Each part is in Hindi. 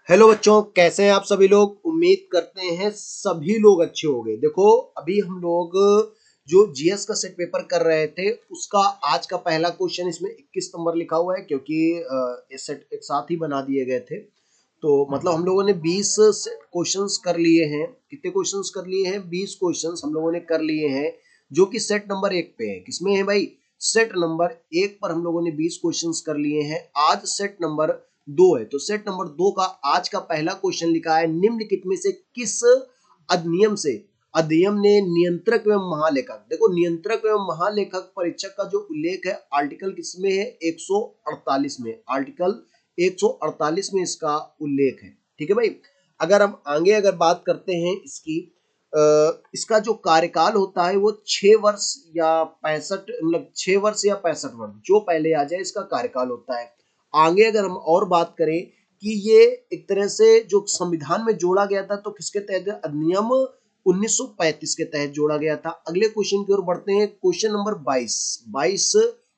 हेलो बच्चों, कैसे हैं आप सभी लोग। उम्मीद करते हैं सभी लोग अच्छे होंगे। देखो, अभी हम लोग जो जीएस का सेट पेपर कर रहे थे उसका आज का पहला क्वेश्चन इसमें 21 नंबर लिखा हुआ है, क्योंकि ये सेट एक साथ ही बना दिए गए थे। तो मतलब हम लोगों ने 20 क्वेश्चंस कर लिए हैं। कितने क्वेश्चंस कर लिए हैं? 20 क्वेश्चंस हम लोगों ने कर लिए हैं, जो कि सेट नंबर 1 पे है। किसमें है भाई? सेट नंबर 1 पर हम लोगों ने 20 क्वेश्चंस कर लिए हैं। आज सेट नंबर 2 है, तो सेट नंबर 2 का आज का पहला क्वेश्चन लिखा है, निम्नलिखित में से किस अधिनियम से अधिनियम ने नियंत्रक एवं महालेखक, देखो नियंत्रक एवं महालेखक परीक्षक का जो उल्लेख है आर्टिकल किसमें है? 148 में। आर्टिकल 148 में इसका उल्लेख है। ठीक है भाई। अगर हम आगे बात करते हैं इसकी, इसका जो कार्यकाल होता है वो 6 वर्ष या 65, मतलब 6 वर्ष या 65 वर्ष, जो पहले आ जाए इसका कार्यकाल होता है। आगे अगर हम और बात करें कि ये एक तरह से जो संविधान में जोड़ा गया था, तो किसके तहत? अधिनियम 1935 के तहत जोड़ा गया था। अगले क्वेश्चन की ओर बढ़ते हैं। क्वेश्चन नंबर 22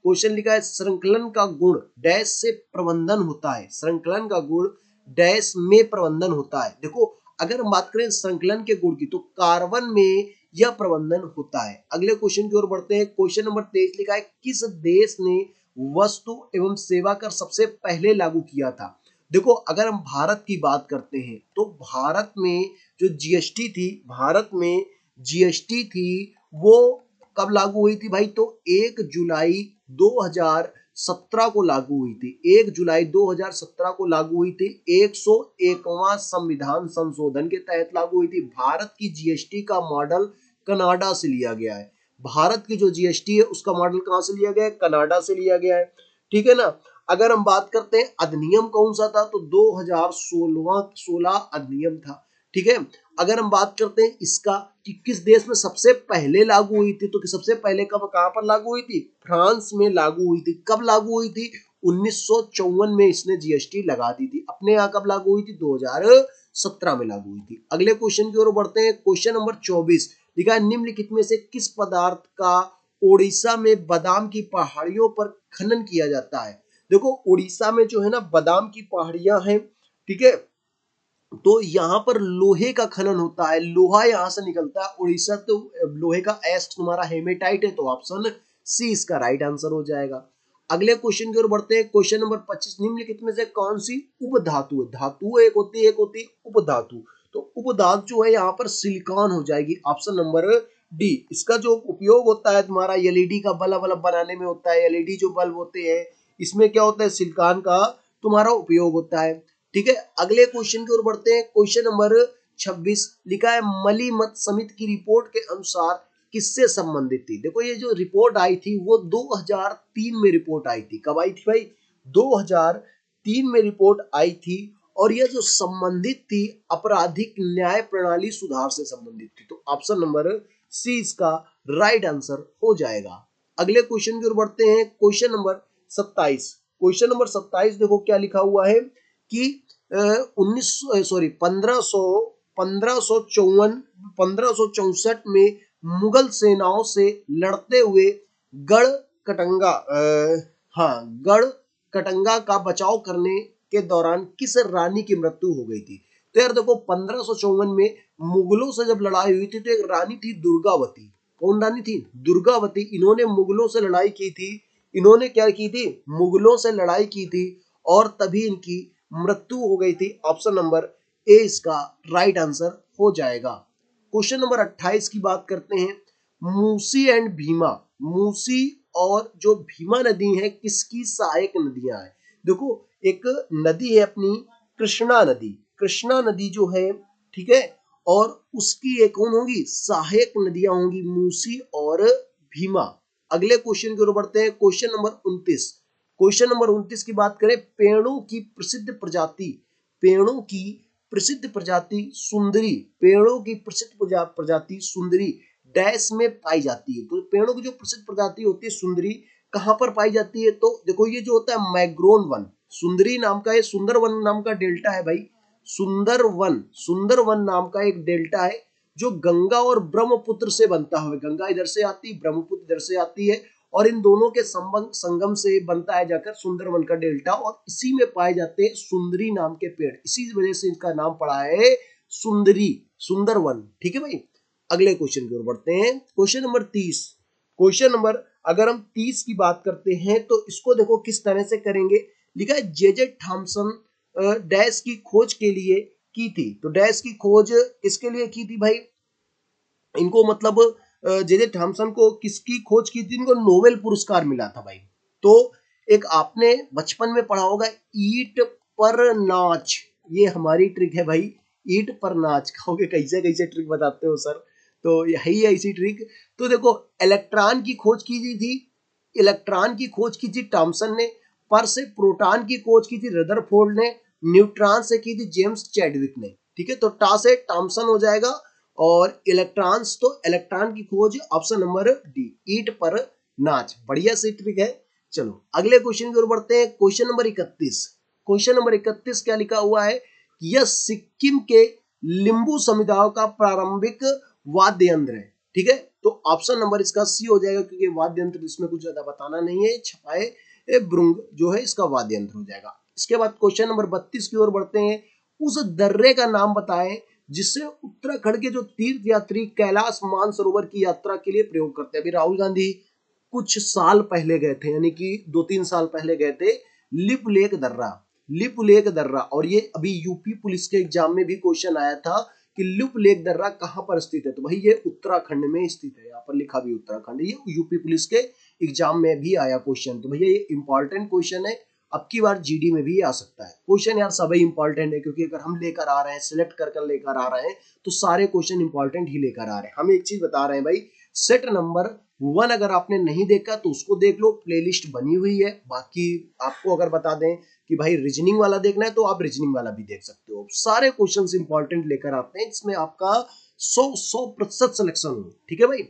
क्वेश्चन लिखा है, संकलन का गुण डैश से प्रबंधन होता है। संकलन का गुण डैश में प्रबंधन होता है। देखो, अगर हम बात करें संकलन के गुण की, तो कार्बन में यह प्रबंधन होता है। अगले क्वेश्चन की ओर बढ़ते हैं। क्वेश्चन नंबर 23 लिखा है, किस देश ने वस्तु एवं सेवा कर सबसे पहले लागू किया था? देखो, अगर हम भारत की बात करते हैं तो भारत में जो जीएसटी थी, भारत में जीएसटी थी, वो कब लागू हुई थी भाई? तो 1 जुलाई 2017 को लागू हुई थी। 1 जुलाई 2017 को लागू हुई थी। 101वां संविधान संशोधन के तहत लागू हुई थी। भारत की जीएसटी का मॉडल कनाडा से लिया गया है। भारत की जो जीएसटी है उसका मॉडल कहां से लिया गया है? कनाडा से लिया गया है। ठीक है ना। अगर हम बात करते हैं अधिनियम कौन सा था, तो 2016 अधिनियम था। ठीक है। अगर हम बात करते हैं इसका कि किस देश में सबसे पहले लागू हुई थी, तो कि सबसे पहले कब कहां पर लागू हुई थी? फ्रांस में लागू हुई थी। कब लागू हुई थी? 1954 में इसने जीएसटी लगा दी थी। अपने यहाँ कब लागू हुई थी? 2017 में लागू हुई थी। अगले क्वेश्चन की ओर बढ़ते हैं। क्वेश्चन नंबर 24 लिखा है, निम्नलिखित में से किस पदार्थ का ओडिशा में बादाम की पहाड़ियों पर खनन किया जाता है? देखो, उड़ीसा में जो है ना बादाम की पहाड़ियां हैं। ठीक है। तो यहाँ पर लोहे का खनन होता है। लोहा यहाँ से निकलता है उड़ीसा। तो लोहे का एस तुम्हारा हेमेटाइट है, तो ऑप्शन सी इसका राइट आंसर हो जाएगा। अगले क्वेश्चन की ओर बढ़ते हैं। क्वेश्चन नंबर 25, निम्नलिखित में से कौन सी उपधातु है? धातु एक होती है, एक होती है उपधातु। तो उपधातु जो है यहाँ पर सिलिकॉन हो जाएगी। Option number D. इसका जो उपयोग होता है तुम्हारा एलईडी का बल्ब बनाने में होता है। एलईडी जो बल्ब होते हैं इसमें क्या होता है? सिलिकॉन का तुम्हारा उपयोग होता है। ठीक है। अगले क्वेश्चन की ओर बढ़ते हैं। क्वेश्चन नंबर 26 लिखा है, मली मत समिति की रिपोर्ट के अनुसार किससे संबंधित थी? देखो, ये जो रिपोर्ट आई थी वो 2003 में रिपोर्ट आई थी। कब आई थी भाई? 2003 में रिपोर्ट आई थी। और यह जो संबंधित थी आपराधिक न्याय प्रणाली सुधार से संबंधित थी। तो ऑप्शन नंबर सी इसका राइट आंसर हो जाएगा। अगले क्वेश्चन की ओर बढ़ते हैं। Question number 27। क्वेश्चन नंबर 27 देखो क्या लिखा हुआ है कि 1564 में मुगल सेनाओं से लड़ते हुए गढ़ कटंगा हाँ गढ़ कटंगा का बचाव करने के दौरान किस रानी की मृत्यु हो गई थी? तो यार देखो, 1554 में मुगलों से जब लड़ाई हुई थी तो एक रानी थी दुर्गावती। कौन रानी थी? दुर्गावती। इन्होंने मुगलों से लड़ाई की थी। इन्होंने क्या की थी? मुगलों से लड़ाई की थी, और तभी इनकी मृत्यु हो गई थी। ऑप्शन नंबर ए इसका राइट आंसर हो जाएगा। क्वेश्चन नंबर 28 की बात करते हैं। मूसी एंड भीमा, मूसी और जो भीमा नदी है किसकी सहायक नदियां हैं? देखो, एक नदी है अपनी कृष्णा नदी। कृष्णा नदी जो है, ठीक है, और उसकी एक कौन होगी? सहायक नदियां होंगी, मूसी और भीमा। अगले क्वेश्चन की ओर बढ़ते हैं। Question number 29। क्वेश्चन नंबर 29 की बात करें, पेड़ों की प्रसिद्ध प्रजाति, पेड़ों की प्रसिद्ध प्रजाति सुंदरी, पेड़ों की प्रसिद्ध प्रजाति सुंदरी डैश में पाई जाती है। तो पेड़ों की जो प्रसिद्ध प्रजाति होती है सुंदरी कहां पर पाई जाती है? तो देखो, ये जो होता है मैग्रोन वन, सुंदरी नाम का, सुंदर वन नाम का डेल्टा है भाई। सुंदर वन नाम का एक डेल्टा है जो गंगा और ब्रह्मपुत्र से बनता है। गंगा इधर से आती है, ब्रह्मपुत्र इधर से आती है, और इन दोनों के संगम से बनता है जाकर सुंदरवन का डेल्टा, और इसी में पाए जाते हैं सुंदरी नाम के पेड़, इसी वजह से इनका नाम पड़ा है सुंदरी, सुंदरवन। ठीक है भाई, अगले क्वेश्चन की ओर बढ़ते हैं। Question number 30। क्वेश्चन नंबर अगर हम 30 की बात करते हैं तो इसको देखो किस तरह से करेंगे। लिखा है जे थॉमसन डैश की खोज के लिए की थी। तो डैश की खोज किसके लिए की थी भाई, इनको मतलब जे थॉमसन को किसकी खोज की थी, इनको नोबेल पुरस्कार मिला था भाई। तो एक आपने बचपन में पढ़ा होगा ईट पर नाच, ये हमारी ट्रिक है भाई, ईट पर नाच। कहोगे कैसे कैसे ट्रिक बताते हो सर, तो यही है इसी ट्रिक। तो देखो इलेक्ट्रॉन की खोज की थी, इलेक्ट्रॉन की खोज की थी थॉमसन ने, पर से प्रोटॉन की खोज की थी रदरफोर्ड ने, न्यूट्रॉन से की थी जेम्स चैडविक ने। ठीक है, तो टा से थॉमसन हो जाएगा, और इलेक्ट्रॉन्स तो इलेक्ट्रॉन की खोज ऑप्शन नंबर डी, ईट पर नाच। बढ़िया सी ट्रिक है। चलो अगले क्वेश्चन की ओर बढ़ते हैं। Question number 31। क्वेश्चन नंबर 31 क्या लिखा हुआ है कि यह सिक्किम के लिंबू समुदाय का प्रारंभिक वाद्य यंत्र है। ठीक है, तो ऑप्शन नंबर इसका सी हो जाएगा, क्योंकि वाद्य यंत्र इसमें कुछ ज्यादा बताना नहीं है, छपाए ब्रुंग जो है इसका वाद्य यंत्र हो जाएगा। इसके बाद क्वेश्चन नंबर 32 की ओर बढ़ते हैं। उस दर्रे का नाम बताएं जिससे उत्तराखंड के जो तीर्थ यात्री कैलाश मानसरोवर की यात्रा के लिए प्रयोग करते हैं। अभी राहुल गांधी कुछ साल पहले गए थे, यानी कि 2-3 साल पहले गए थे, लिप लेक दर्रा, लिप लेक दर्रा। और ये अभी यूपी पुलिस के एग्जाम में भी क्वेश्चन आया था कि लिप लेक दर्रा कहां पर स्थित है, तो भाई ये उत्तराखंड में स्थित है, यहाँ पर लिखा भी उत्तराखंड, ये यूपी पुलिस के एग्जाम में भी आया क्वेश्चन। तो भैया ये इंपॉर्टेंट क्वेश्चन है, अब की बार जीडी में भी आ सकता है क्वेश्चन। यार सभी इंपॉर्टेंट है, क्योंकि अगर हम लेकर आ रहे हैं, सिलेक्ट कर कर लेकर आ रहे हैं, तो सारे क्वेश्चन इंपॉर्टेंट ही लेकर आ रहे हैं। हम एक चीज बता रहे हैं भाई, सेट नंबर 1 अगर आपने नहीं देखा तो उसको देख लो, प्लेलिस्ट बनी हुई है। बाकी आपको अगर बता दें कि भाई रीजनिंग वाला देखना है तो आप रीजनिंग वाला भी देख सकते हो, सारे क्वेश्चन इंपॉर्टेंट लेकर आते हैं, इसमें आपका 100% सिलेक्शन हो। ठीक है भाई,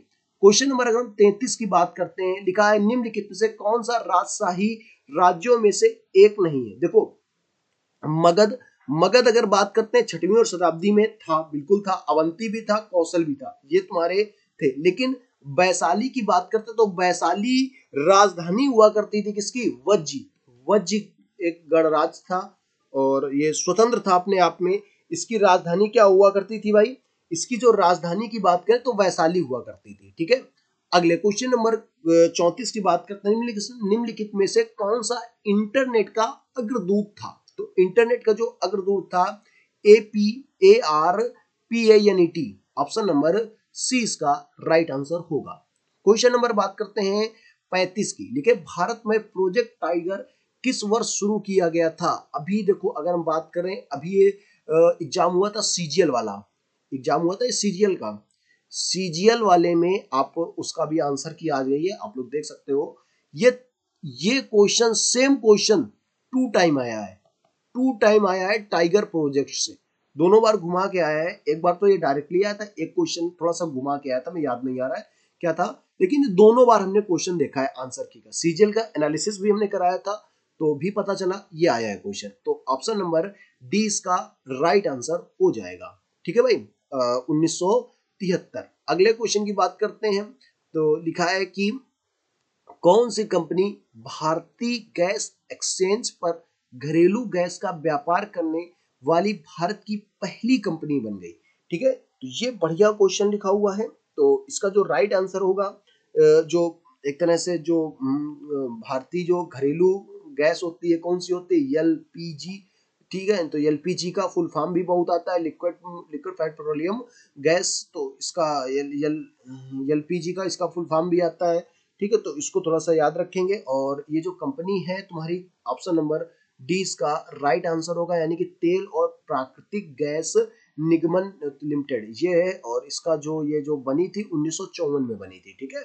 क्वेश्चन नंबर अगर हम 33 की बात करते हैं, लिखा है निम्नलिखित में से कौन सा राजशाही राज्यों में से एक नहीं है। देखो मगध, मगध अगर बात करते हैं 6वीं और शताब्दी में था, बिल्कुल था, अवंती भी था, कौशल भी था, ये तुम्हारे थे। लेकिन वैशाली की बात करते तो वैशाली राजधानी हुआ करती थी किसकी, वज्जी, वज्जी एक गणराज्य था, और ये स्वतंत्र था अपने आप में। इसकी राजधानी क्या हुआ करती थी भाई, इसकी जो राजधानी की बात करें तो वैशाली हुआ करती थी। ठीक है, अगले क्वेश्चन नंबर 34 की बात करते हैं। निम्नलिखित में से कौन सा इंटरनेट का अग्रदूत था। तो इंटरनेट का जो अग्रदूत था ARPANET, ऑप्शन नंबर सी इसका राइट आंसर होगा। क्वेश्चन नंबर बात करते हैं 35 की, लिखे भारत में प्रोजेक्ट टाइगर किस वर्ष शुरू किया गया था। अभी देखो अगर हम बात करें, अभी ये एग्जाम हुआ था सीजीएल वाला, एग्जाम हुआ था सीजीएल का, सीजीएल वाले में आप उसका भी आंसर की आ गई है, आप लोग देख सकते हो। ये क्वेश्चन सेम क्वेश्चन 2 टाइम आया है, 2 टाइम आया है टाइगर प्रोजेक्ट से, दोनों बार घुमा के आया है। एक बार तो ये डायरेक्टली आया था, एक क्वेश्चन थोड़ा सा घुमा के आया था, मैं याद नहीं आ रहा है क्या था, लेकिन दोनों बार हमने क्वेश्चन देखा है आंसर की का। सीजीएल का एनालिसिस भी हमने कराया था, तो भी पता चला ये आया है क्वेश्चन। तो ऑप्शन नंबर डी इसका राइट आंसर हो जाएगा। ठीक है भाई, 1973। अगले क्वेश्चन की बात करते हैं, तो लिखा है कि कौन सी कंपनी भारतीय गैस एक्सचेंज पर घरेलू गैस का व्यापार करने वाली भारत की पहली कंपनी बन गई। ठीक है, तो ये बढ़िया क्वेश्चन लिखा हुआ है, तो इसका जो राइट आंसर होगा, जो एक तरह से जो भारतीय जो घरेलू गैस होती है कौन सी होती है, एलपीजी। ठीक है, तो एलपीजी का फुल फॉर्म भी बहुत आता है, लिक्विफाइड पेट्रोलियम गैस, तो इसका एलपीजी का इसका फुल फॉर्म भी आता है। ठीक है, तो इसको थोड़ा सा याद रखेंगे, और ये जो कंपनी है तुम्हारी ऑप्शन नंबर डी इसका राइट आंसर होगा, यानी कि तेल और प्राकृतिक गैस निगमन लिमिटेड ये है, और इसका जो ये जो बनी थी 1954 में बनी थी। ठीक है,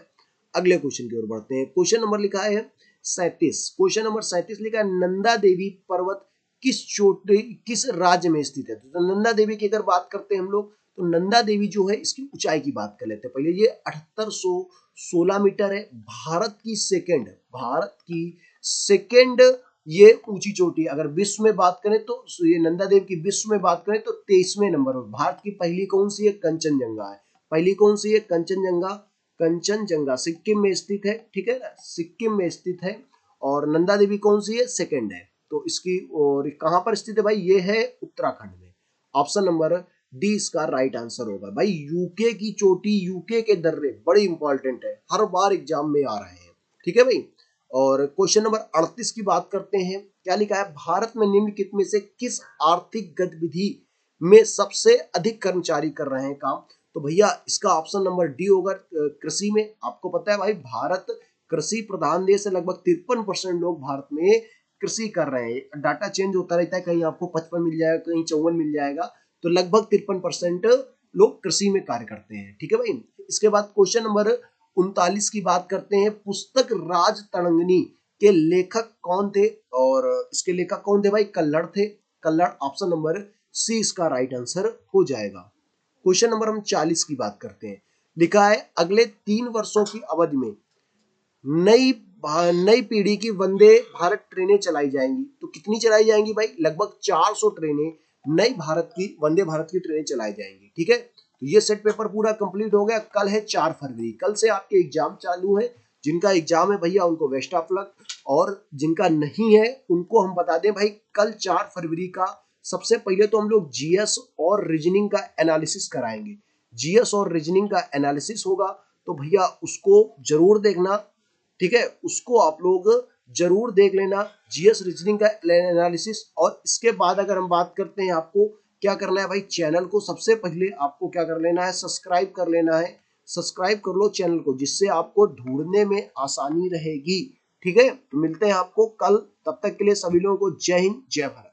अगले क्वेश्चन की ओर बढ़ते हैं। क्वेश्चन नंबर लिखा है 37, क्वेश्चन नंबर 37 लिखा है नंदा देवी पर्वत किस राज्य में स्थित है। तो नंदा देवी की अगर बात करते हैं हम लोग, तो नंदा देवी जो है इसकी ऊंचाई की बात कर लेते हैं पहले। ये 7816 मीटर है, भारत की सेकेंड ये ऊंची चोटी। अगर विश्व में बात करें तो ये नंदा देवी की विश्व में बात करें तो 23वें नंबर पर। भारत की पहली कौन सी है, कंचनजंगा है, पहली कौन सी है, कंचनजंगा। कंचनजंगा सिक्किम में स्थित है, ठीक है ना, सिक्किम में स्थित है। और नंदा देवी कौन सी है, सेकंड है। तो इसकी और कहां पर स्थित है भाई, ये है उत्तराखंड में। ऑप्शन नंबर डी इसका राइट आंसर होगा भाई। यूके की चोटी, यूके के दर्रे बड़े इंपॉर्टेंट है, हर बार एग्जाम में आ रहे हैं, ठीक है भाई। और क्वेश्चन नंबर 38 की बात करते हैं। क्या लिखा है, भारत में निम्नलिखित में से किस आर्थिक गतिविधि में सबसे अधिक कर्मचारी कर रहे हैं काम। तो भैया इसका ऑप्शन नंबर डी होगा, कृषि में। आपको पता है भाई भारत कृषि प्रधान देश है, लगभग 53% लोग भारत में कृषि कर रहे हैं। डाटा चेंज होता रहता है, कहीं आपको 55 मिल जाएगा, कहीं 54 मिल जाएगा, तो लगभग 53% लोग कृषि में कार्य करते हैं, ठीक है भाई। इसके बाद क्वेश्चन नंबर 39 की बात करते हैं। पुस्तक राज तरंगिणी के लेखक कौन थे, और इसके लेखक कौन थे भाई, कल्लड़ थे, कल्लड़। ऑप्शन नंबर सी इसका राइट आंसर हो जाएगा। क्वेश्चन नंबर हम 40 की बात करते हैं। लिखा है अगले 3 वर्षों की अवधि में नई नई पीढ़ी की वंदे भारत ट्रेनें चलाई जाएंगी। तो कितनी चलाई जाएंगी भाई, लगभग 400 ट्रेनें नई भारत की वंदे भारत की ट्रेनें चलाई जाएंगी, ठीक है। तो ये सेट पेपर पूरा कंप्लीट हो गया। कल है 4 फरवरी, कल से आपके एग्जाम चालू है। जिनका एग्जाम है भैया उनको बेस्ट ऑफ लक, और जिनका नहीं है उनको हम बता दें भाई, कल 4 फरवरी का सबसे पहले तो हम लोग जीएस और रीजनिंग का एनालिसिस कराएंगे। जीएस और रीजनिंग का एनालिसिस होगा, तो भैया उसको जरूर देखना, ठीक है। उसको आप लोग जरूर देख लेना, जीएस रीजनिंग का एनालिसिस। और इसके बाद अगर हम बात करते हैं, आपको क्या करना है भाई, चैनल को सबसे पहले आपको क्या कर लेना है, सब्सक्राइब कर लेना है। सब्सक्राइब कर लो चैनल को, जिससे आपको ढूंढने में आसानी रहेगी, ठीक है। तो मिलते हैं आपको कल, तब तक के लिए सभी लोगों को जय हिंद जय भारत।